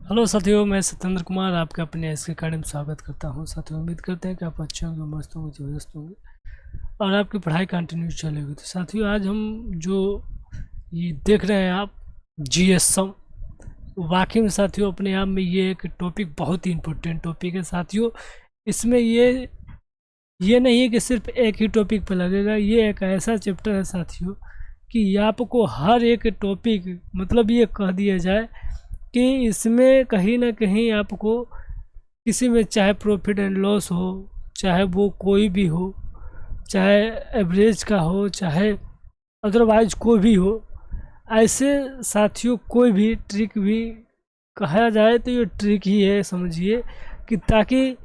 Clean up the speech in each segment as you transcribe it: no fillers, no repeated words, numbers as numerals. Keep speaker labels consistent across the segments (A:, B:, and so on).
A: Hello साथियों, मैं सत्येंद्र कुमार आपके अपने एस के अकेडमी में स्वागत करता हूं। साथियों, उम्मीद करते हैं कि आप अच्छे होंगे, मस्त होंगे, ज़बरदस्त होंगे और आपकी पढ़ाई कंटिन्यू चलेगी। तो साथियों, आज हम जो ये देख रहे हैं आप जीएसएम, वाकई में साथियों अपने आप में ये एक टॉपिक बहुत ही इम्पोर्टेंट टॉपिक है। साथियों, इसमें ये नहीं है कि सिर्फ एक ही टॉपिक पर लगेगा। ये एक ऐसा चैप्टर है साथियों कि आपको हर एक टॉपिक, मतलब ये कह दिया जाए कि इसमें कहीं ना कहीं आपको किसी में, चाहे प्रॉफिट एंड लॉस हो, चाहे वो कोई भी हो, चाहे एवरेज का हो, चाहे अदरवाइज कोई भी हो, ऐसे साथियों कोई भी ट्रिक भी कहा जाए तो ये ट्रिक ही है समझिए, कि ताकि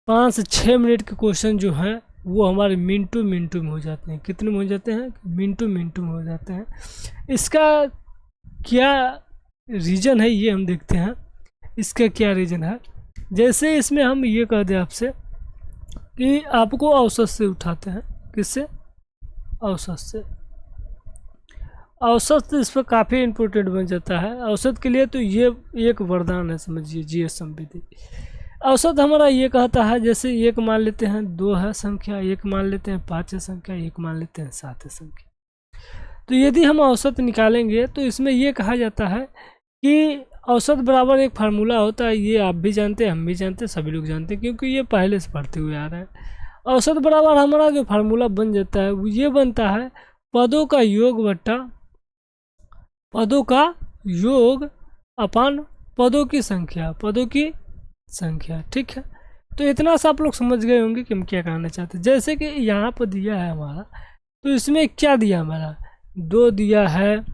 A: 5 से 6 मिनट के क्वेश्चन जो हैं वो हमारे मिनटों में हो जाते हैं। कितने में हो जाते हैं? मिनटों में हो जाते हैं। इसका क्या रीज़न है ये हम देखते हैं। इसका क्या रीज़न है, जैसे इसमें हम ये कह दें आपसे कि आपको औसत से उठाते हैं। किससे? औसत से। औसत इस पर काफ़ी इम्पोर्टेंट बन जाता है। औसत के लिए तो ये एक वरदान है समझिए, जीएसएम विधि। औसत हमारा ये कहता है, जैसे एक मान लेते हैं 2 है संख्या, एक मान लेते हैं 5 है संख्या, एक मान लेते हैं 7 है संख्या। तो यदि हम औसत निकालेंगे तो इसमें ये कहा जाता है कि औसत बराबर एक फार्मूला होता है। ये आप भी जानते हैं, हम भी जानते हैं, सभी लोग जानते हैं, क्योंकि ये पहले से पढ़ते हुए आ रहे हैं। औसत बराबर हमारा जो फार्मूला बन जाता है वो ये बनता है पदों का योग बट्टा पदों का योग अपान पदों की संख्या, पदों की संख्या। ठीक है, तो इतना सा आप लोग समझ गए होंगे कि हम क्या कहना चाहते हैं। जैसे कि यहाँ पर दिया है हमारा, तो इसमें क्या दिया हमारा? 2 दिया है,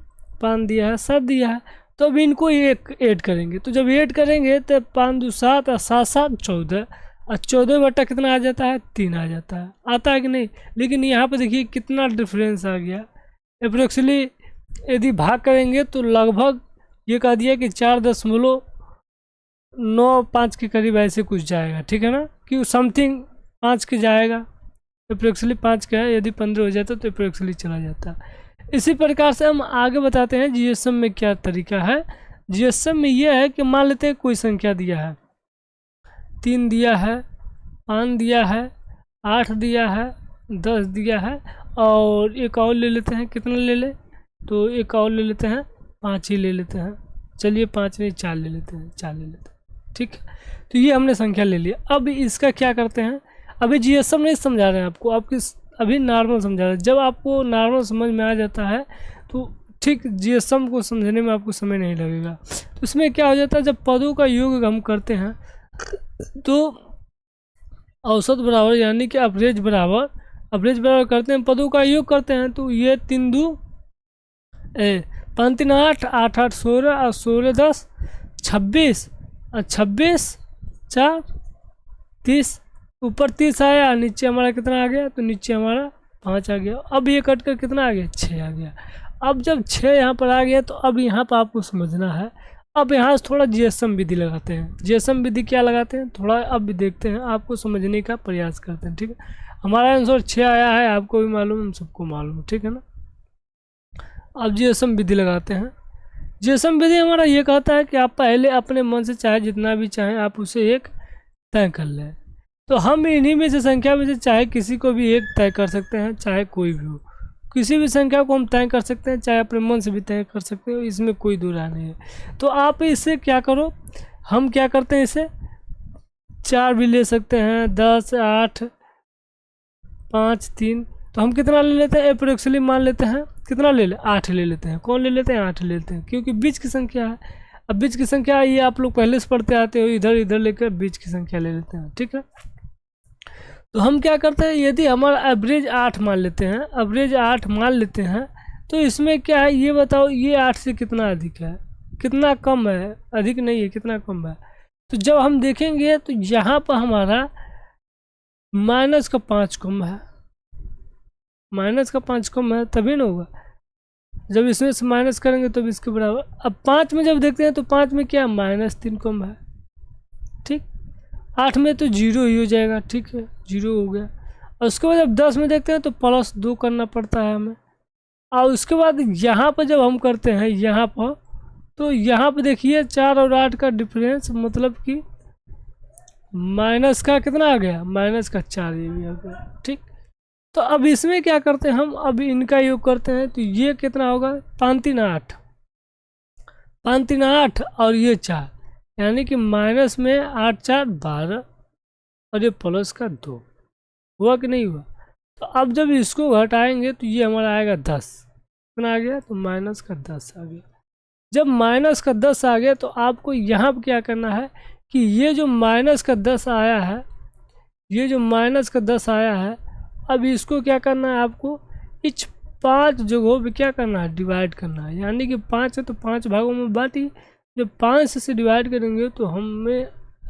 A: 5 दिया है, 7 दिया है। तो अब इनको एक ऐड करेंगे, तो जब ऐड करेंगे तो 5 2 7 और 7 7 14 और 14 बटा कितना आ जाता है? 3 आ जाता है। आता है कि नहीं? लेकिन यहाँ पर देखिए कितना डिफरेंस आ गया। अप्रोक्सीमेटली यदि भाग करेंगे तो लगभग ये कह दिया कि 4.95 के करीब ऐसे कुछ जाएगा। ठीक है ना, कि समथिंग 5 के जाएगा। अप्रोक्सीमेटली 5 का है, यदि 15 हो जाता तो अप्रोक्सीमेटली चला जाता। इसी प्रकार से हम आगे बताते हैं जीएसएम में क्या तरीका है। जीएसएम में यह है कि मान लेते हैं कोई संख्या दिया है, 3 दिया है, 5 दिया है, 8 दिया है, 10 दिया है, और एक और ले लेते हैं। कितना ले ले? तो एक और ले लेते हैं, 5 ही ले लेते हैं। चलिए 5 नहीं 4 ले लेते हैं, 4 ले लेते हैं। ठीक है, तो ये हमने संख्या ले लिया। अब इसका क्या करते हैं? अभी जीएसएम नहीं समझा रहे हैं आपको, आपकी अभी नॉर्मल समझा रहे हैं। जब आपको नॉर्मल समझ में आ जाता है तो ठीक जीएसएम को समझने में आपको समय नहीं लगेगा। तो इसमें क्या हो जाता है, जब पदों का योग हम करते हैं तो औसत बराबर यानी कि एवरेज बराबर करते हैं, पदों का योग करते हैं। तो ये 3 2 5 3 8 8 8 16 और 16 10 26 और 26 4 30। ऊपर 30 आया, नीचे हमारा कितना आ गया? तो नीचे हमारा 5 आ गया। अब ये कट कर कितना आ गया? 6 आ गया। अब जब 6 यहाँ पर आ गया तो अब यहाँ पर आपको समझना है। अब यहाँ से थोड़ा जीएसएम विधि लगाते हैं। जीएसएम विधि क्या लगाते हैं थोड़ा अब भी देखते हैं, आपको समझने का प्रयास करते हैं। ठीक है, हमारा आंसर 6 आया है, आपको भी मालूम, हम सबको मालूम। ठीक है ना, अब जीएसएम विधि लगाते हैं। जीएसएम विधि हमारा ये कहता है कि आप पहले अपने मन से चाहे जितना भी चाहें आप उसे एक तय कर लें। तो हम इन्हीं में से संख्या में से चाहे किसी को भी एक तय कर सकते हैं, चाहे कोई भी हो। किसी भी संख्या को हम तय कर सकते हैं, चाहे अपने मन से भी तय कर सकते हैं, इसमें कोई दो राय नहीं है। तो आप इसे क्या करो, हम क्या करते हैं, इसे 4 भी ले सकते हैं, 10 8 5 3। तो हम कितना ले लेते हैं? अप्रोक्सीमेटली मान लेते हैं कितना ले ले? 8 ले लेते हैं। कौन ले लेते हैं? 8 ले लेते हैं, क्योंकि बीच की संख्या है। अब बीच की संख्या ये आप लोग पहले से पढ़ते आते हो, इधर इधर लेकर बीच की संख्या ले लेते हैं। ठीक है, तो हम क्या करते हैं, यदि हमारा एवरेज 8 मान लेते हैं, एवरेज 8 मान लेते हैं, तो इसमें क्या है ये बताओ, ये 8 से कितना अधिक है, कितना कम है? अधिक नहीं है, कितना कम है? तो जब हम देखेंगे तो यहाँ पर हमारा माइनस का 5 कम है, माइनस का 5 कम है, तभी ना होगा। जब इसमें से माइनस करेंगे तो इसके बराबर। अब 5 में जब देखते हैं तो 5 में क्या -3 कम है। ठीक, 8 में तो 0 ही हो जाएगा। ठीक है, 0 हो गया। और उसके बाद जब 10 में देखते हैं तो +2 करना पड़ता है हमें। और उसके बाद यहाँ पर जब हम करते हैं, यहाँ पर तो यहाँ पे देखिए 4 और 8 का डिफरेंस, मतलब कि माइनस का कितना आ गया, माइनस का 4 ये भी आ गया। ठीक, तो अब इसमें क्या करते हैं हम, अब इनका योग करते हैं तो ये कितना होगा, 5 3 8, 5 3 8 और ये 4, यानी कि माइनस में 8 4 12 और ये प्लस का 2, हुआ कि नहीं हुआ। तो अब जब इसको घटाएंगे तो ये हमारा आएगा 10, कितना आ गया, तो माइनस का 10 आ गया। जब माइनस का 10 आ गया तो आपको यहाँ पर क्या करना है कि ये जो माइनस का 10 आया है, ये जो माइनस का 10 आया है, अब इसको क्या करना है आपको, इस 5 जगहों पे क्या करना है, डिवाइड करना है। यानी कि 5 है तो 5 भागों में बांटी, जब 5 से डिवाइड करेंगे तो हमें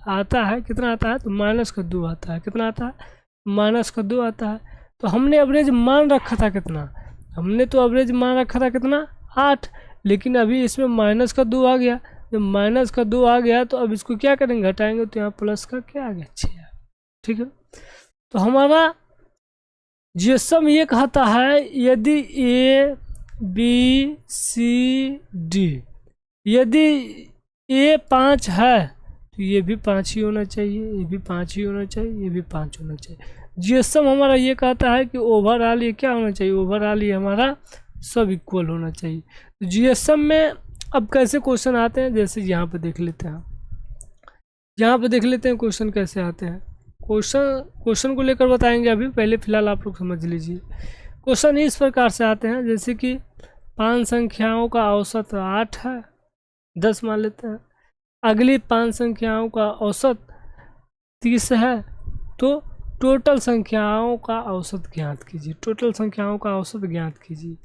A: आता है, कितना आता है, तो माइनस का 2 आता है। कितना आता है, माइनस का 2 आता है। तो हमने एवरेज मान रखा था कितना, हमने तो एवरेज मान रखा था कितना, 8, लेकिन अभी इसमें माइनस का 2 आ गया। जब माइनस का 2 आ गया तो अब इसको क्या करेंगे, घटाएंगे, तो यहाँ प्लस का क्या आ गया, 6। ठीक है, तो हमारा जीएसएम ये कहता है यदि ए बी सी डी, यदि ए 5 है तो ये भी 5 ही होना चाहिए, ये भी 5 ही होना चाहिए, ये भी 5 होना चाहिए। जीएसएम हमारा ये कहता है कि ओवरऑल ये क्या होना चाहिए, ओवरऑल ये हमारा सब इक्वल होना चाहिए। तो जीएसएम में अब कैसे क्वेश्चन आते हैं, जैसे यहाँ पे देख लेते हैं, यहाँ पे देख लेते हैं क्वेश्चन कैसे आते हैं। क्वेश्चन को लेकर बताएंगे अभी, पहले फिलहाल आप लोग समझ लीजिए। क्वेश्चन इस प्रकार से आते हैं, जैसे कि 5 संख्याओं का औसत 8 है, 10 मान लेते हैं। अगली 5 संख्याओं का औसत 30 है, तो टोटल संख्याओं का औसत ज्ञात कीजिए, टोटल संख्याओं का औसत ज्ञात कीजिए।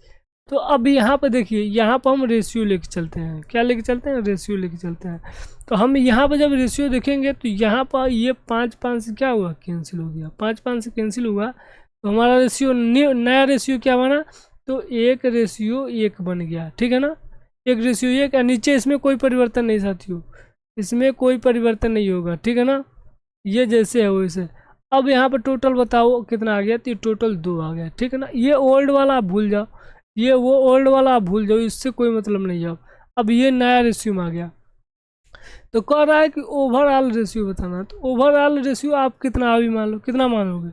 A: तो अब यहाँ पर देखिए, यहाँ पर हम रेशियो लेके चलते हैं, क्या लेके चलते हैं, रेशियो लेके चलते हैं। तो हम यहाँ पर जब रेशियो देखेंगे तो यहाँ पर ये 5 5 से क्या हुआ, कैंसिल हो गया, 5 5 से कैंसिल हुआ, तो हमारा रेशियो नया रेशियो क्या बना, तो 1:1 बन गया। ठीक है ना, 1:1, नीचे इसमें कोई परिवर्तन नहीं साथियों, इसमें कोई परिवर्तन नहीं होगा। ठीक है ना, ये जैसे है वैसे। अब यहाँ पर टोटल बताओ कितना आ गया, तो टोटल 2 आ गया। ठीक है ना, ये ओल्ड वाला आप भूल जाओ, ये वो ओल्ड वाला आप भूल जाओ, इससे कोई मतलब नहीं है। अब ये नया रेशियो में आ गया, तो कह रहा है कि ओवरऑल रेशियो बताना। तो ओवरऑल रेशियो आप कितना अभी मान लो, कितना मानोगे,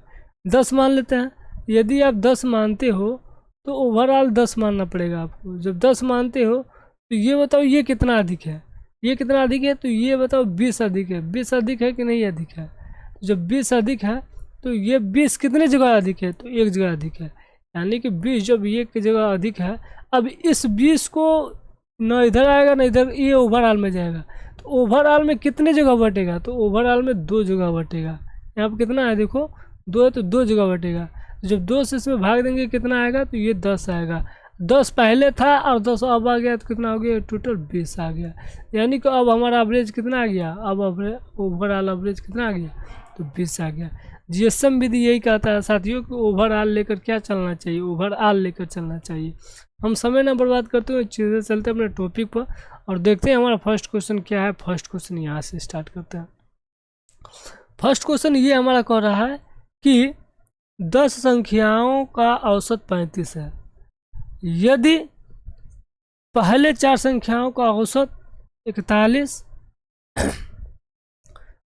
A: 10 मान लेते हैं। यदि आप 10 मानते हो तो ओवरऑल 10 मानना पड़ेगा आपको। जब 10 मानते हो तो ये बताओ ये कितना अधिक है, ये कितना अधिक है, तो ये बताओ 20 अधिक है, 20 अधिक है कि नहीं अधिक है। तो जब 20 अधिक है तो ये 20 कितने जगह अधिक है, तो 1 जगह अधिक है, यानी कि 20 जब 1 की जगह अधिक है। अब इस 20 को न इधर आएगा न इधर, ये ओवरऑल में जाएगा, तो ओवरऑल में कितने जगह बटेगा, तो ओवरऑल में 2 जगह बटेगा। यहाँ पर कितना है देखो, 2 है तो 2 जगह बटेगा। जब 2 से इसमें भाग देंगे कितना आएगा, तो ये 10 आएगा। 10 पहले था और 10 अब आ गया, तो कितना हो गया, टोटल 20 आ गया। यानी कि अब हमारा एवरेज कितना आ गया, अब ओवरऑल एवरेज कितना आ गया, तो 20 आ गया। जीएसएम विधि यही कहता है साथियों कि ओवरऑल लेकर क्या चलना चाहिए, ओवरऑल लेकर चलना चाहिए। हम समय ना बर्बाद करते हुए चीज़ें चलते अपने टॉपिक पर और देखते हैं हमारा फर्स्ट क्वेश्चन क्या है। फर्स्ट क्वेश्चन यहाँ से स्टार्ट करते हैं। फर्स्ट क्वेश्चन ये हमारा कह रहा है कि 10 संख्याओं का औसत 35 है, यदि पहले 4 संख्याओं का औसत 41,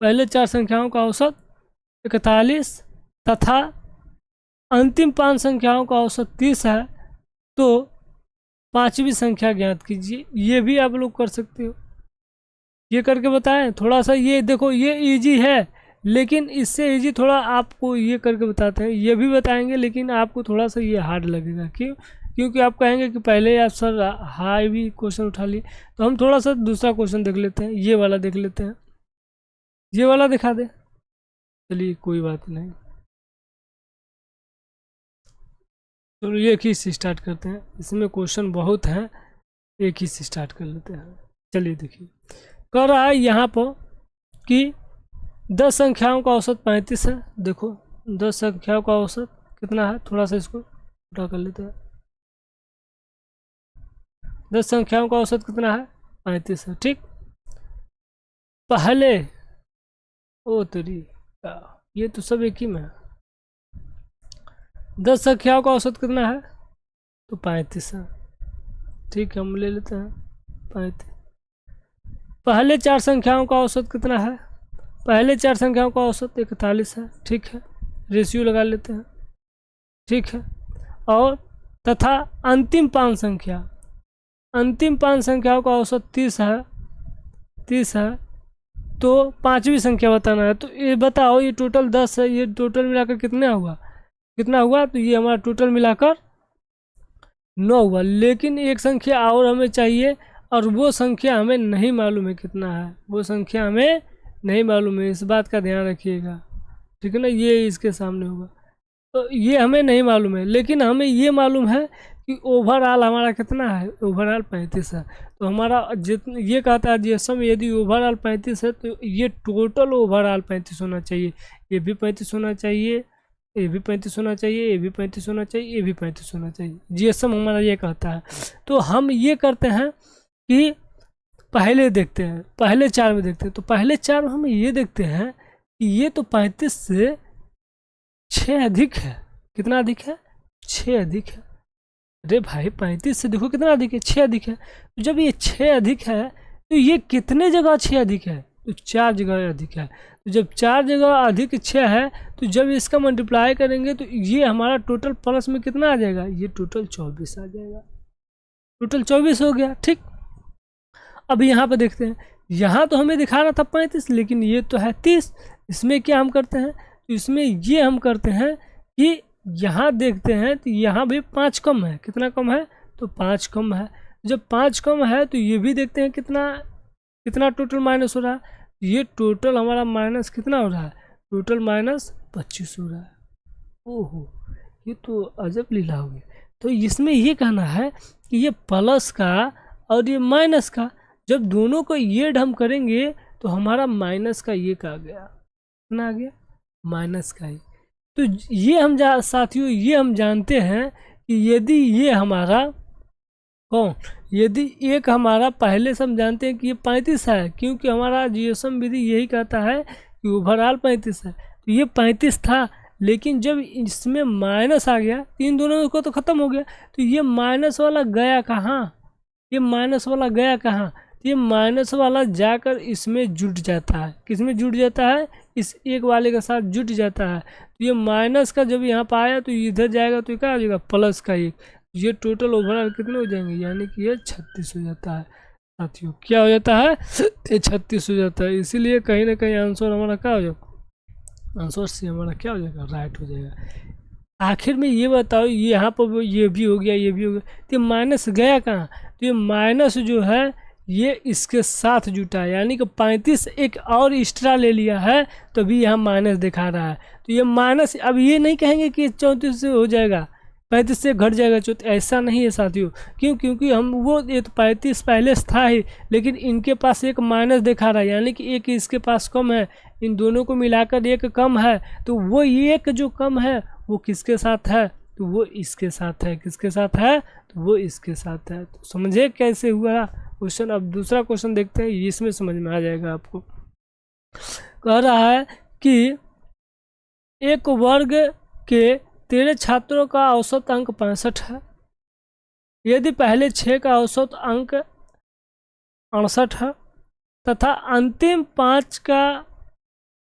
A: पहले 4 संख्याओं का औसत 41 तथा अंतिम 5 संख्याओं का औसत 30 है, तो 5वीं संख्या ज्ञात कीजिए। ये भी आप लोग कर सकते हो, ये करके बताएं। थोड़ा सा ये देखो, ये इजी है, लेकिन इससे इजी थोड़ा आपको ये करके बताते हैं, ये भी बताएंगे, लेकिन आपको थोड़ा सा ये हार्ड लगेगा। क्यों, क्योंकि आप कहेंगे कि पहले आप सर हाई भी क्वेश्चन उठा लिए। तो हम थोड़ा सा दूसरा क्वेश्चन देख लेते हैं, ये वाला देख लेते हैं, ये वाला दिखा दे, चलिए कोई बात नहीं। तो एक ही से स्टार्ट करते हैं, इसमें क्वेश्चन बहुत हैं, एक ही से स्टार्ट कर लेते हैं। चलिए देखिए, कह रहा है यहाँ पर कि 10 संख्याओं का औसत 35 है। देखो 10 संख्याओं का औसत कितना है, थोड़ा सा इसको उठा कर लेते हैं। 10 संख्याओं का औसत कितना है, 35 है। ठीक, पहले ओ तेरी, ये तो सब एक ही में है। 10 संख्याओं का औसत कितना है, तो 35 है। ठीक है, हम ले लेते हैं 35। पहले 4 संख्याओं का औसत कितना है? पहले 4 संख्याओं का औसत 41 है, ठीक है, रेशियो लगा लेते हैं, ठीक है। और तथा अंतिम 5 संख्याओं का औसत 30 है, तो 5वीं संख्या बताना है। तो ये बताओ, ये टोटल 10 है, ये टोटल मिलाकर कितना हुआ? तो ये हमारा टोटल मिलाकर 9 हुआ। लेकिन एक संख्या और हमें चाहिए, और वो संख्या हमें नहीं मालूम है कितना है, वो संख्या हमें नहीं मालूम है, इस बात का ध्यान रखिएगा, ठीक है ना। ये इसके सामने होगा, तो ये हमें नहीं मालूम है, लेकिन हमें ये मालूम है कि ओवरऑल हमारा कितना है, ओवरऑल 35 है। तो हमारा ये कहता है जीएसएम, यदि ओवरऑल 35 है तो ये टोटल ओवरऑल 35 होना चाहिए, ये भी 35 होना चाहिए, ये भी 35 होना चाहिए, ये भी 35 होना चाहिए, ये भी 35 होना चाहिए। जीएसएम हमारा ये कहता है। तो हम ये करते हैं कि पहले देखते हैं, पहले 4 में देखते हैं। तो पहले 4 में हम ये देखते हैं कि ये तो 35 से 6 अधिक है। कितना अधिक है? 6 अधिक है। अरे भाई 35 से देखो कितना अधिक है, 6 अधिक है। तो जब ये 6 अधिक है तो ये कितने जगह 6 अधिक है? तो 4 जगह अधिक है। तो जब 4 जगह अधिक 6 है, तो जब इसका मल्टीप्लाई करेंगे तो ये हमारा टोटल प्लस में कितना आ जाएगा? ये टोटल 24 आ जाएगा, टोटल 24 हो गया, ठीक। अब यहाँ पर देखते हैं, यहाँ तो हमें दिखा रहा था 35, लेकिन ये तो है 30। इसमें क्या हम करते हैं? तो इसमें ये हम करते हैं कि यहाँ देखते हैं तो यहाँ भी 5 कम है। कितना कम है? तो 5 कम है। जब 5 कम है तो ये भी देखते हैं कितना टोटल माइनस हो रहा है। ये टोटल हमारा माइनस कितना हो रहा है? टोटल माइनस 25 हो रहा है। ओहो, ये तो अजब लीला हो गई। तो इसमें ये कहना है कि ये प्लस का और ये माइनस का, जब दोनों को ये हम करेंगे तो हमारा माइनस का ये का आ गया, कितना आ गया? माइनस का ही। तो ये हम साथियों ये हम जानते हैं कि यदि ये हमारा यदि एक हमारा पहले से हम जानते हैं कि ये 35 है, क्योंकि हमारा जीएसएम विधि यही कहता है कि ओवरऑल 35 है। तो ये 35 था, लेकिन जब इसमें माइनस आ गया, इन दोनों को तो ख़त्म हो गया, तो ये माइनस वाला गया कहाँ? ये माइनस वाला गया कहाँ? ये माइनस वाला जाकर इसमें जुट जाता है। किसमें जुट जाता है? इस एक वाले के साथ जुट जाता है। तो ये माइनस का जब यहाँ पर आया तो इधर जाएगा तो क्या हो जाएगा? प्लस का 1। ये टोटल ओवरऑल कितने हो जाएंगे? यानी कि ये 36 हो जाता है साथियों। क्या हो जाता है? ये 36 हो जाता है। इसीलिए कहीं ना कहीं आंसर हमारा क्या हो जाएगा? आंसर से हमारा क्या हो जाएगा? राइट हो जाएगा। आखिर में ये बताओ, ये यहाँ पर ये भी हो गया, ये भी हो गया, तो ये माइनस गया कहाँ? तो ये माइनस जो है ये इसके साथ जुटा है, यानी कि 35 एक और एक्स्ट्रा ले लिया है, तो भी यहाँ माइनस दिखा रहा है। तो ये माइनस, अब ये नहीं कहेंगे कि 34 से हो जाएगा, 35 से घट जाएगा 34, ऐसा नहीं है साथियों। क्यों? क्योंकि हम वो ये तो 35 पहले से था ही, लेकिन इनके पास एक माइनस दिखा रहा है, यानी कि एक इसके पास कम है, इन दोनों को मिलाकर एक कम है। तो वो एक जो कम है वो किसके साथ है? तो वो इसके साथ है। किसके साथ है? तो वो इसके साथ है। तो समझे कैसे हुआ क्वेश्चन? अब दूसरा क्वेश्चन देखते हैं, इसमें समझ में आ जाएगा आपको। कह रहा है कि एक वर्ग के 13 छात्रों का औसत अंक 65 है। यदि पहले 6 का औसत अंक 68 है तथा अंतिम 5 के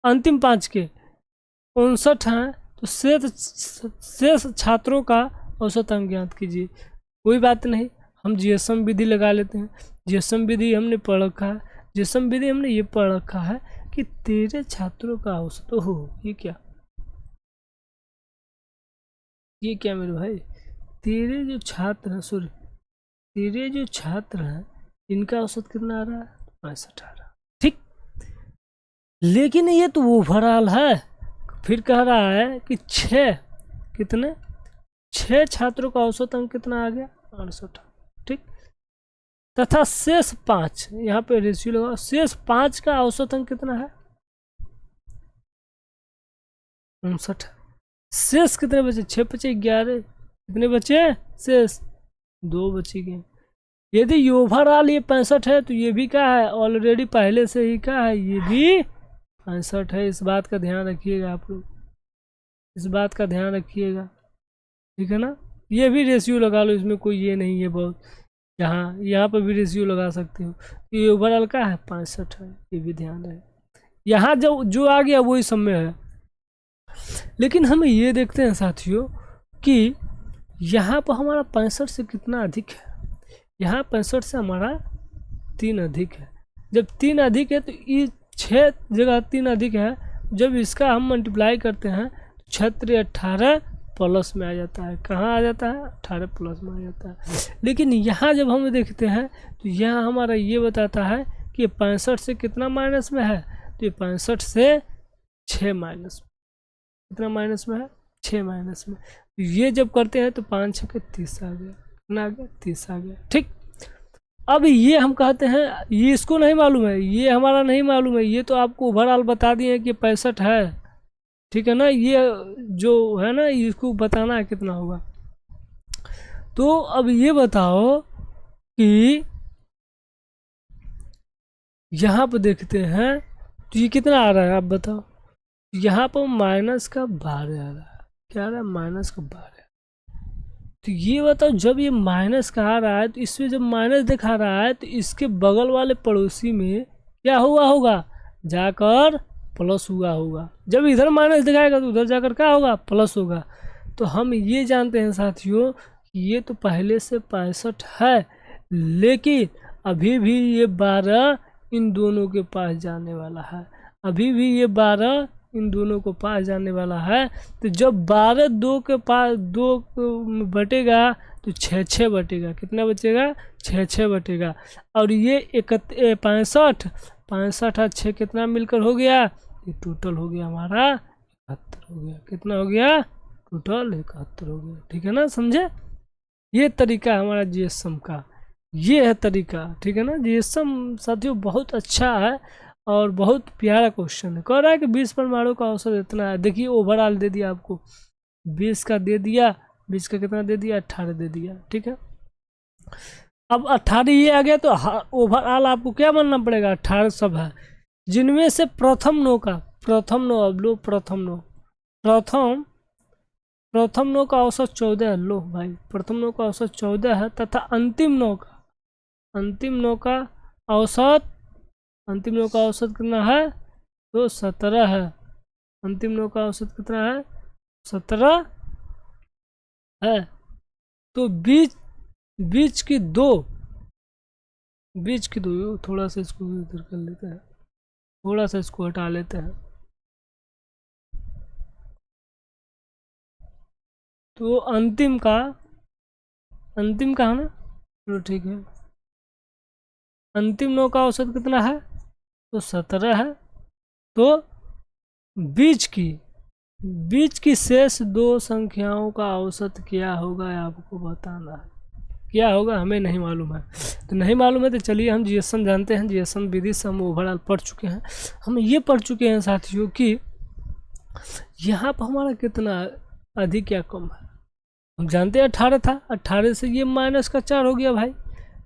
A: 59 हैं, तो शेष छात्रों का औसत अंक ज्ञात कीजिए। कोई बात नहीं, हम जीएसएम विधि लगा लेते हैं। जीएसएम विधि हमने पढ़ रखा है। जीएसएम विधि हमने ये पढ़ रखा है कि 13 छात्रों का औसत हो, ये क्या मेरे भाई? 13 जो छात्र हैं, सॉरी 13 जो छात्र हैं, इनका औसत कितना आ रहा है? 65 आ रहा है, ठीक। लेकिन ये तो ओवरऑल है। फिर कह रहा है कि 6 छात्रों का औसत अंक कितना आ गया? 68, ठीक। तथा शेष 5, यहाँ पे रेशियो लगा, शेष 5 का औसत अंक कितना है? 59। शेष कितने बचे? 6 बचे 11, कितने बचे? शेष 2 बचे गए। यदि ओवरऑल ये 65 है, तो ये भी क्या है? ऑलरेडी पहले से ही क्या है? ये भी 65 है। इस बात का ध्यान रखिएगा आप लोग, इस बात का ध्यान रखिएगा, ठीक है ना। ये भी रेशियो लगा लो, इसमें कोई ये नहीं है बहुत। यहाँ पर भी रेशियो लगा सकते हो। ये ओवरऑल का है 65 है, ये भी ध्यान रहे। यहाँ जो आ गया वही सब में है। लेकिन हम ये देखते हैं साथियों कि यहाँ पर हमारा 65 से कितना अधिक है, यहाँ 65 से हमारा 3 अधिक है। जब 3 अधिक है तो ये 6 जगह 3 अधिक है, जब इसका हम मल्टीप्लाई करते हैं तो 6 18 प्लस में आ जाता है। कहाँ आ जाता है? 18 प्लस में आ जाता है। लेकिन यहाँ जब हम देखते हैं तो यहाँ हमारा ये बताता है कि 65 से कितना माइनस में है, तो ये 65 से 6 माइनस में। कितना माइनस में है? 6 माइनस में। तो ये जब करते हैं तो 5 6 के 30 आ गया। कितना आ गया? 30 आ गया। ठीक, अब ये हम कहते हैं, ये इसको नहीं मालूम है, ये हमारा नहीं मालूम है, ये तो आपको ओवरऑल बता दिए कि 65 है। ठीक है ना, ये जो है ना इसको बताना है कितना होगा। तो अब ये बताओ कि यहाँ पर देखते हैं तो ये कितना आ रहा है, आप बताओ। यहाँ पर माइनस का 12 आ रहा है। क्या आ रहा है? माइनस का 12। तो ये बताओ, जब ये माइनस का आ रहा है तो इसमें जब माइनस दिखा रहा है तो इसके बगल वाले पड़ोसी में क्या हुआ होगा? जाकर प्लस हुआ होगा। जब इधर माइनस दिखाएगा तो उधर जाकर क्या होगा? प्लस होगा। तो हम ये जानते हैं साथियों कि ये तो पहले से 65 है, लेकिन अभी भी ये 12 इन दोनों के पास जाने वाला है। अभी भी ये 12 इन दोनों को पास जाने वाला है। तो जब 12 2 के पास 2 बटेगा तो 6 6 बटेगा। कितना बचेगा? 6 6 बटेगा। और ये 65 65 और 6 कितना मिलकर हो गया? ये टोटल हो गया हमारा 71 हो गया। कितना हो गया? टोटल 71 हो गया। ठीक है ना, समझे? ये तरीका हमारा जीएसएम का, ये है तरीका। ठीक है ना, जीएसएम साथियों बहुत अच्छा है और बहुत प्यारा क्वेश्चन है। कह रहा है कि 20 परमाणु का औसत इतना है। देखिए ओवरऑल दे दिया आपको, 20 का दे दिया, 20 का कितना दे दिया? 18 दे दिया। ठीक है, अब 18 ये आ गया तो ओवरऑल आपको क्या मानना पड़ेगा? 18 सब है, जिनमें से प्रथम नो का, प्रथम नो, अब लो प्रथम नो, प्रथम नो का औसत 14 है। लो भाई, प्रथम नो का औसत 14 है तथा अंतिम नो का औसत, अंतिम नो का औसत कितना है? तो 17 है। अंतिम नो का औसत कितना है? 17 है। तो बीच की दो, थोड़ा सा इसको इधर कर लेते हैं, थोड़ा सा इसको हटा लेते हैं। तो अंतिम का है ना? चलो ठीक है, अंतिम नो का औसत कितना है? तो 17 है। तो बीच की शेष 2 संख्याओं का औसत क्या होगा आपको बताना है। क्या होगा हमें नहीं मालूम है। तो नहीं मालूम है तो चलिए हम जीएसएम जानते हैं। जीएसएम विधि से हम ओवरऑल पढ़ चुके हैं। हम ये पढ़ चुके हैं साथियों कि यहाँ पर हमारा कितना अधिक या कम है। हम जानते हैं 18 था, 18 से ये माइनस का 4 हो गया भाई।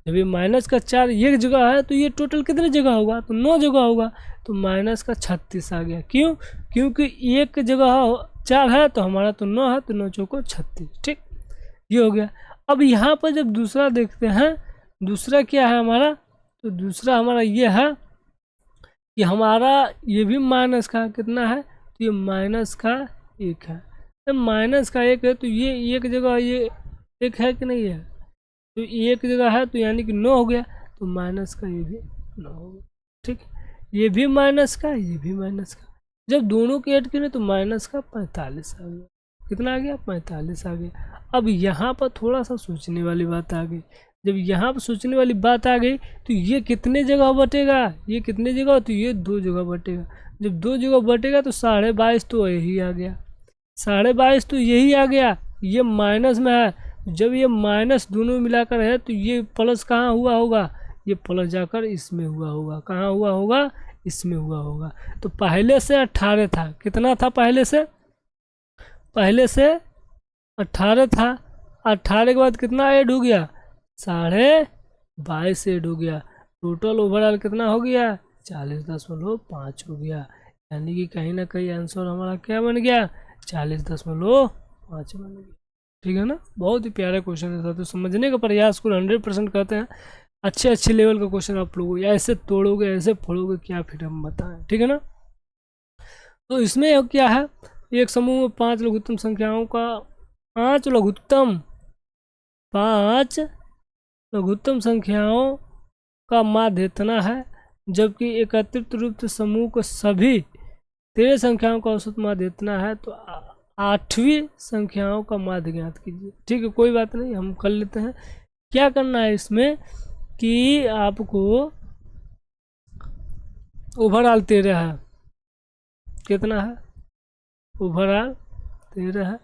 A: जब ये माइनस का 4 एक जगह है तो ये टोटल कितने जगह होगा? तो 9 जगह होगा। तो माइनस का 36 आ गया। क्यों? क्योंकि एक जगह 4 है तो हमारा तो 9 है, तो 9 चौको 36। ठीक, ये हो गया। अब यहाँ पर जब दूसरा देखते हैं, दूसरा क्या है हमारा? तो दूसरा हमारा ये है कि हमारा ये भी माइनस का कितना है? तो ये माइनस का 1 है। तो माइनस का 1 है तो ये एक जगह ये 1 है कि नहीं है? तो एक जगह है तो यानी कि 9 हो गया। तो माइनस का ये भी 9 हो गया। ठीक, ये भी माइनस का, ये भी माइनस का। जब दोनों के ऐड करें तो माइनस का 45 आ गया। कितना आ गया? 45 आ गया। अब यहाँ पर थोड़ा सा सोचने वाली बात आ गई। जब यहाँ पर सोचने वाली बात आ गई तो ये कितने जगह बटेगा? ये कितने जगह? तो ये 2 जगह बटेगा। जब 2 जगह बटेगा तो 22.5 तो यही आ गया, 22.5 तो यही आ गया। ये माइनस में है, जब ये माइनस दोनों मिलाकर है तो ये प्लस कहाँ हुआ होगा? ये प्लस जाकर इसमें हुआ होगा। कहाँ हुआ होगा? इसमें हुआ होगा। तो पहले से 18 था। कितना था पहले से? पहले से 18 था। 18 के बाद कितना ऐड हो गया? 22.5 ऐड हो गया। टोटल ओवरऑल कितना हो गया? 40.5 हो गया। यानी कि कहीं ना कहीं आंसर हमारा क्या बन गया? 40.5 बन गया। ठीक है ना, बहुत ही प्यारा क्वेश्चन है साथियों, समझने का प्रयास करो, 100% कहते हैं अच्छे अच्छे लेवल का क्वेश्चन आप लोग ऐसे तोड़ोगे ऐसे फोड़ोगे क्या फिर हम बताएं, ठीक है ना। तो इसमें क्या है, एक समूह में 5 लघुत्तम संख्याओं का 5 लघुत्तम संख्याओं का माध्य इतना है, जबकि एकत्रित रूप से समूह को सभी 13 संख्याओं का औसत माध्य इतना है, तो 8वीं संख्याओं का माध्य ज्ञात कीजिए। ठीक है, कोई बात नहीं, हम कर लेते हैं। क्या करना है इसमें कि आपको ओवरऑल 13 है, कितना है, ओवरऑल 13 है,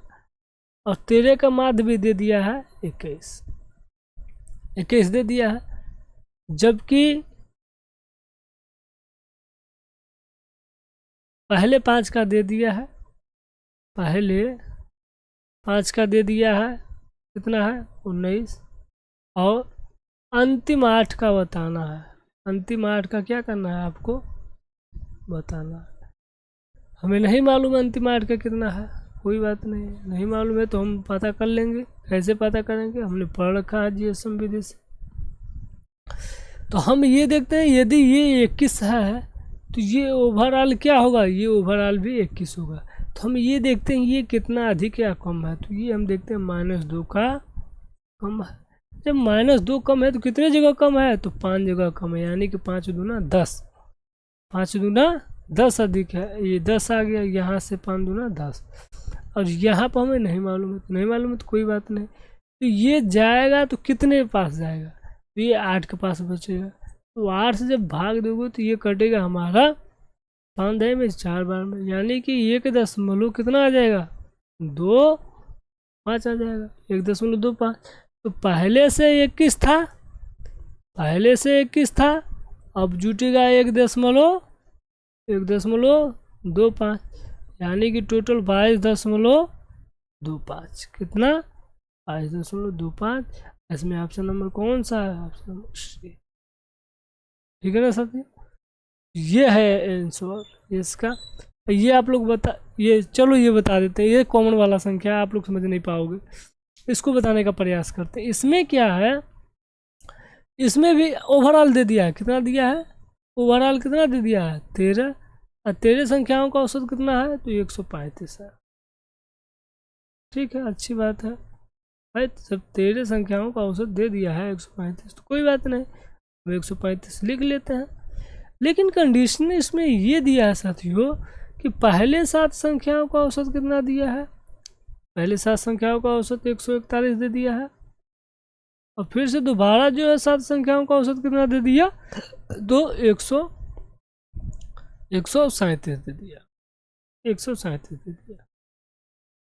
A: और 13 का माध्य भी दे दिया है 21 दे दिया है, जबकि पहले 5 का दे दिया है, पहले 5 का दे दिया है, कितना है 19, और अंतिम 8 का बताना है, अंतिम 8 का क्या करना है आपको बताना है। हमें नहीं मालूम अंतिम 8 का कितना है, कोई बात नहीं, नहीं मालूम है तो हम पता कर लेंगे। कैसे पता करेंगे, हमने पढ़ रखा है जीएसएम विधि से। तो हम ये देखते हैं यदि ये 21 है तो ये ओवरऑल क्या होगा, ये ओवरऑल भी 21 होगा। तो हम ये देखते हैं ये कितना अधिक या कम है, तो ये हम देखते हैं -2 का कम है। जब -2 कम है तो कितने जगह कम है, तो 5 जगह कम है, यानी कि 5 दूना 10, 5 दूना 10 अधिक है, ये 10 आ गया, यहाँ से 5 दूना 10, और यहाँ पर हमें नहीं मालूम है, तो नहीं मालूम है तो कोई बात नहीं। तो ये जाएगा तो कितने के पास जाएगा, तो ये 8 के पास बचेगा, तो 8 से जब भाग दोगे तो ये कटेगा हमारा 5 में 4 बार में, यानी कि 1 कितना आ जाएगा 2,5 आ जाएगा, 1.25। तो पहले से 21 था, पहले से 21 था, अब जुटेगा 1.25, यानी कि टोटल 22.25, कितना 22.25। इसमें ऑप्शन नंबर कौन सा है, ऑप्शन नंबर सी, ठीक है ना साथियों। ये है आंसर इसका। ये आप लोग ये चलो ये बता देते हैं, ये कॉमन वाला संख्या आप लोग समझ नहीं पाओगे, इसको बताने का प्रयास करते हैं। इसमें क्या है, इसमें भी ओवरऑल दे दिया है, कितना दिया है, ओवरऑल कितना दे दिया है 13, और 13 संख्याओं का औसत कितना है, तो 135 है। ठीक है, अच्छी बात है भाई, जब 13 संख्याओं का औसत दे दिया है 135 तो कोई बात नहीं, हम 135 लिख लेते हैं। लेकिन कंडीशन इसमें ये दिया है साथियों कि पहले 7 संख्याओं का औसत कितना दिया है, पहले 7 संख्याओं का औसत 141 दे दिया है, और फिर से दोबारा जो है 7 संख्याओं का औसत कितना दे दिया, तो 137 दे दिया, 137 दे दिया।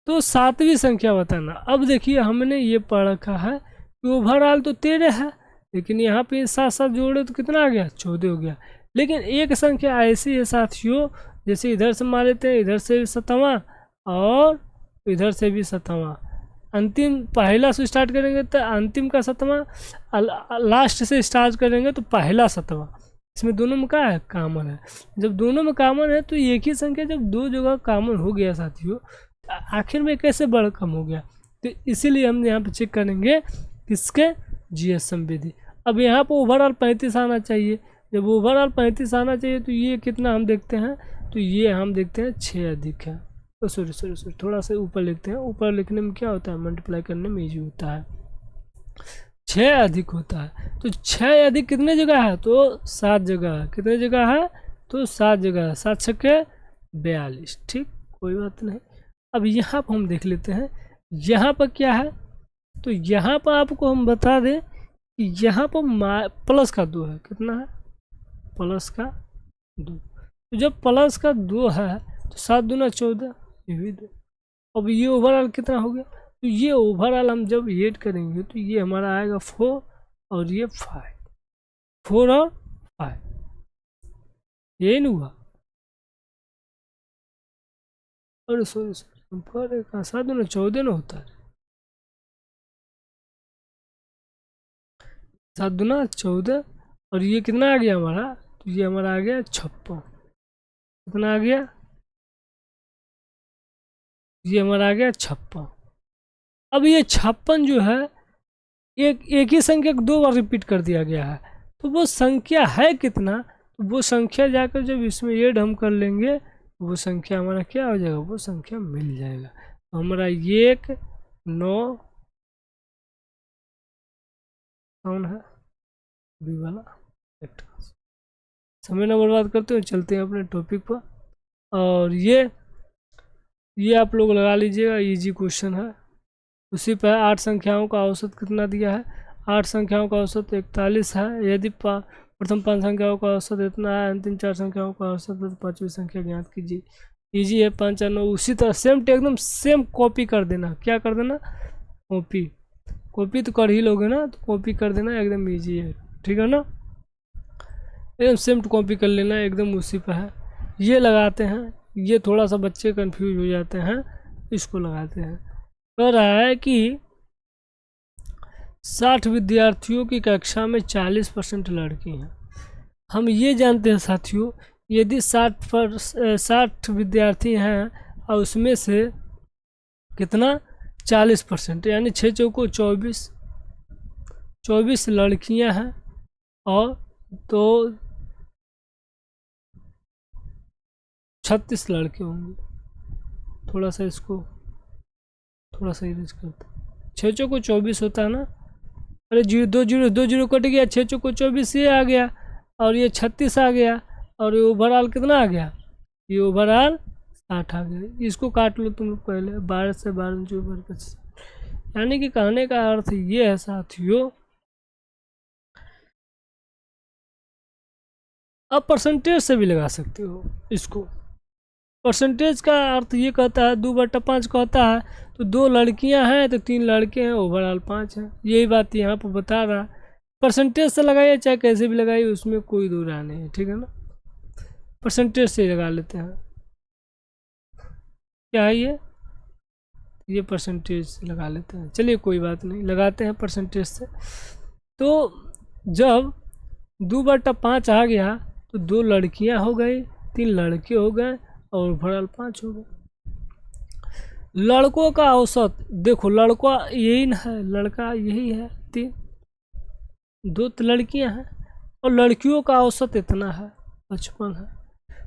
A: तो 7वीं संख्या बताना। अब देखिए हमने ये पढ़ रखा है कि ओवरऑल तो 13 है, लेकिन यहाँ पे 7 जोड़े तो कितना आ गया 14 हो गया। लेकिन एक संख्या ऐसी है साथियों, जैसे इधर से मान लेते हैं, इधर से भी 7वां और इधर से भी 7वां, अंतिम पहला से स्टार्ट करेंगे तो अंतिम का 7वां, लास्ट से स्टार्ट करेंगे तो पहला 7वां, इसमें दोनों में क्या है कॉमन है। जब दोनों में कॉमन है तो एक ही संख्या जब 2 जगह कॉमन हो गया साथियों, आखिर में कैसे बढ़ कम हो गया, तो इसीलिए हम यहाँ पे चेक करेंगे किसके जीएसएम विधि। अब यहाँ पर ओवरऑल 35 आना चाहिए, जब ओवरऑल 35 आना चाहिए तो ये कितना हम देखते हैं, तो ये हम देखते हैं 6 अधिक है, तो सॉरी थोड़ा सा ऊपर लिखते हैं, ऊपर लिखने में क्या होता है मल्टीप्लाई करने में ईजी होता है, 6 अधिक होता है। तो 6 अधिक कितने जगह है, तो 7 जगह है, कितने जगह है, तो 7 जगह है, 7 छक्के 42, ठीक, कोई बात नहीं। अब यहाँ पर हम देख लेते हैं यहाँ पर क्या है, तो यहाँ पर आपको हम बता दें कि यहाँ पर प्लस का 2 है, कितना है प्लस का 2, तो जब प्लस का 2 है तो 7 दूना 14, ये भी 2। अब ये ओवरऑल कितना हो गया, तो ये ओवरऑल हम जब ऐड करेंगे तो ये हमारा आएगा 4 और ये 5, 4 और 5, ये नहीं हुआ, अरे सॉरी 7 दूना 14 ना होता है, 7 दूना 14, और ये कितना आ गया हमारा, तो ये हमारा आ गया 56, कितना आ गया, ये हमारा आ गया 56। अब ये 56 जो है एक ही संख्या को 2 बार रिपीट कर दिया गया है, तो वो संख्या है कितना, तो वो संख्या जाकर जब इसमें ऐड हम कर लेंगे वो संख्या हमारा क्या हो जाएगा, वो संख्या मिल जाएगा। तो हमारा 1 9 कौन है, बी वाला करेक्ट। समय ना बर्बाद करते हुए चलते हैं अपने टॉपिक पर। और ये आप लोग लगा लीजिएगा, इजी क्वेश्चन है। उसी पर 8 संख्याओं का औसत कितना दिया है, 8 संख्याओं का औसत 41 है। यदि प्रथम 5 संख्याओं का औसत इतना है, अंतिम 4 संख्याओं का औसत है, तो 5वीं संख्या ज्ञात कीजिए। इजी है, 5 और 9 उसी तरह सेम एकदम सेम कॉपी कर देना। क्या कर देना, कॉपी तो कर ही लोगे ना, तो कॉपी कर देना, एकदम इजी है, ठीक है ना। एकदम सेम टू कॉपी कर लेना, एकदम उसी पर है। ये लगाते हैं, ये थोड़ा सा बच्चे कंफ्यूज हो जाते हैं, इसको लगाते हैं। कह रहा है कि 60 विद्यार्थियों की कक्षा में 40% लड़की हैं। हम ये जानते हैं साथियों, यदि 60 विद्यार्थी हैं और उसमें से कितना 40%, यानी 6 चौको 24 लड़कियां हैं और तो 36 लड़के होंगे। थोड़ा सा इसको थोड़ा सा इरेज करते, 6 चौको 24 होता है ना, अरे 2 जीरो कट गया, 6 चौको 24 ये आ गया और ये 36 आ गया और ये ओवरऑल कितना आ गया, ये ओवरऑल 60 आ गया। इसको काट लो तुम लोग पहले, 12 से 12 जो 25। यानी कि कहने का अर्थ ये है साथियों, अब परसेंटेज से भी लगा सकते हो इसको। परसेंटेज का अर्थ ये कहता है 2/5 कहता है, तो 2 लड़कियां हैं तो 3 लड़के हैं, ओवरऑल 5 हैं। यही बात यहाँ पर बता रहा है। परसेंटेज से लगाइए चाहे कैसे भी लगाइए, उसमें कोई दो राय नहीं है, ठीक है ना। परसेंटेज से लगा लेते हैं, क्या है ये परसेंटेज से लगा लेते हैं। चलिए कोई बात नहीं, लगाते हैं परसेंटेज से। तो जब 2/5 आ गया तो 2 लड़कियां हो गई, 3 लड़के हो गए और ओवरऑल 5 हो गए। लड़कों का औसत देखो, लड़का यही ना है, लड़का यही है 3, 2 लड़कियां हैं और लड़कियों का औसत इतना है 55 है।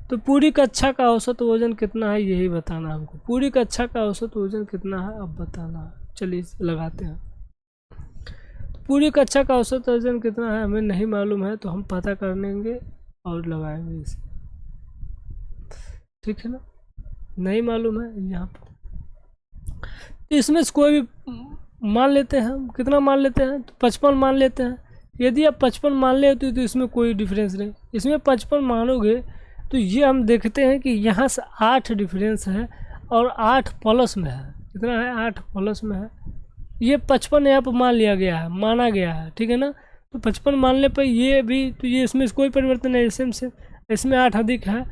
A: तो पूरी कक्षा का औसत वजन कितना है यही बताना हमको। पूरी कक्षा का औसत वजन कितना है अब बताना है। चलिए लगाते हैं। पूरी कक्षा का औसत वजन कितना है हमें नहीं मालूम है, तो हम पता कर लेंगे और लगाएंगे इसे, ठीक है ना। नहीं मालूम है यहाँ पर, इसमें से कोई भी मान लेते हैं हम। कितना मान लेते हैं, तो 55 मान लेते हैं। यदि आप 55 मान लेते तो इसमें कोई डिफरेंस नहीं। इसमें 55 मानोगे तो ये हम देखते हैं कि यहाँ से 8 डिफरेंस है और 8 प्लस में है। कितना है, 8 प्लस में है। ये 55 यहाँ पर मान लिया गया है, माना गया है, ठीक है ना। तो 55 मानने पर ये भी, तो ये इसमें कोई परिवर्तन नहीं, सेम से इसमें 8 अधिक है।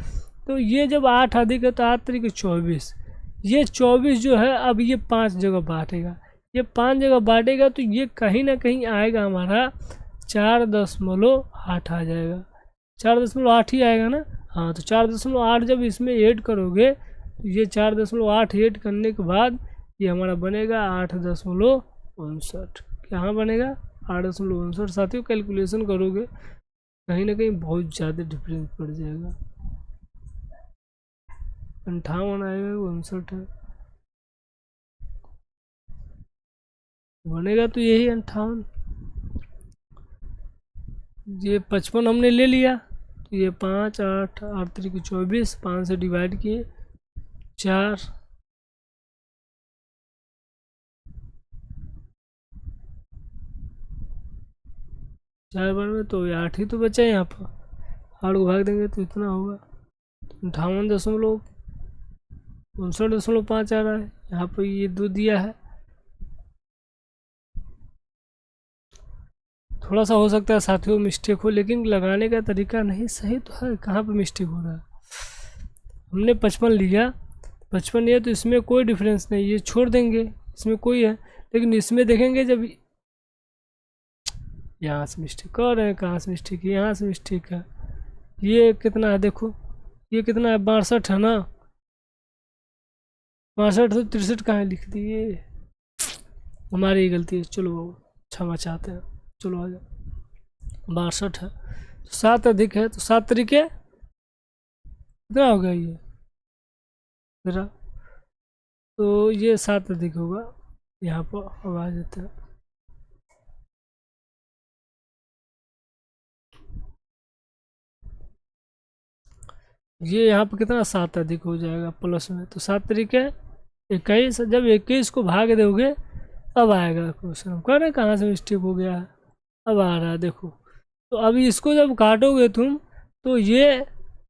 A: तो ये जब 8 अधिक है तो 8 तरीके 24, ये 24 जो है अब ये 5 जगह बांटेगा। ये 5 जगह बांटेगा तो ये कहीं ना कहीं आएगा हमारा 4.8 आ जाएगा। 4.8 ही आएगा ना, हाँ। तो 4.8 जब इसमें ऐड करोगे तो ये 4.8 ऐड करने के बाद ये हमारा बनेगा 8.59। कहाँ बनेगा 8.59। साथियों कैलकुलेशन करोगे कहीं ना कहीं बहुत ज़्यादा डिफरेंस पड़ जाएगा। 58 आएगा, 59 है बनेगा, तो यही 58। ये 55 हमने ले लिया, तो ये 5 8 8 तरीके 24, 5 से डिवाइड किए 4, 4 बार में तो 8 ही तो बचा है। यहाँ पर 8 को भाग देंगे तो इतना होगा, 58.59.5 आ रहा है। यहाँ पर ये 2 दिया है, थोड़ा सा हो सकता है साथियों मिस्टेक हो, लेकिन लगाने का तरीका नहीं सही तो है। कहाँ पे मिस्टेक हो रहा है, हमने 55 लिया, 55 है तो इसमें कोई डिफरेंस नहीं, ये छोड़ देंगे, इसमें कोई है। लेकिन इसमें देखेंगे जब यहाँ से मिस्टेक कर रहे हैं, कहाँ से मिस्टेक है, यहाँ से मिस्टेक है। ये कितना है देखो, ये कितना है 62 है ना, 62 तो 63 कहाँ लिख दिए। हमारी ही गलती है। चलो क्षमा चाहते हैं। चलो आ जाओ। 62 है, 7 अधिक है तो 7 तरीके कितना होगा ये जरा, तो ये 7 अधिक होगा। यहाँ पर अब आ जाते हैं। ये यहाँ पर कितना 7 अधिक हो जाएगा प्लस में, तो 7 तरीके 21। जब 21 को भाग दोगे अब आएगा क्वेश्चन। हम कह रहे हैं कहाँ से मिस्टेक हो गया है, अब आ रहा है देखो। तो अभी इसको जब काटोगे तुम तो ये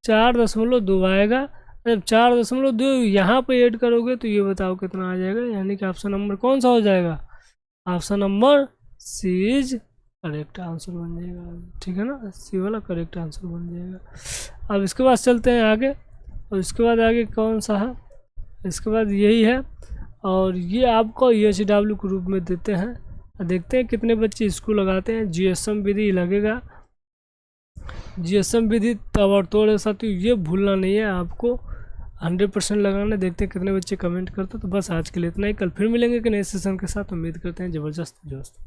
A: 4.2 आएगा। जब 4.2 यहाँ पे ऐड करोगे तो ये बताओ कितना आ जाएगा, यानी कि ऑप्शन नंबर कौन सा हो जाएगा, option number C is correct answer बन जाएगा। ठीक है ना, सी वाला करेक्ट आंसर बन जाएगा। अब इसके बाद चलते हैं आगे, और इसके बाद आगे कौन सा है, इसके बाद यही है। और ये आपको EHW के रूप में देते हैं। देखते हैं कितने बच्चे इसको लगाते हैं। GSM विधि लगेगा, GSM विधि ताबड़तोड़ है साथियों, ये भूलना नहीं है आपको, 100% लगाना। देखते हैं कितने बच्चे कमेंट करते हैं। तो बस आज के लिए इतना ही, कल फिर मिलेंगे कि नए सेशन के साथ। उम्मीद करते हैं ज़बरदस्त दोस्त।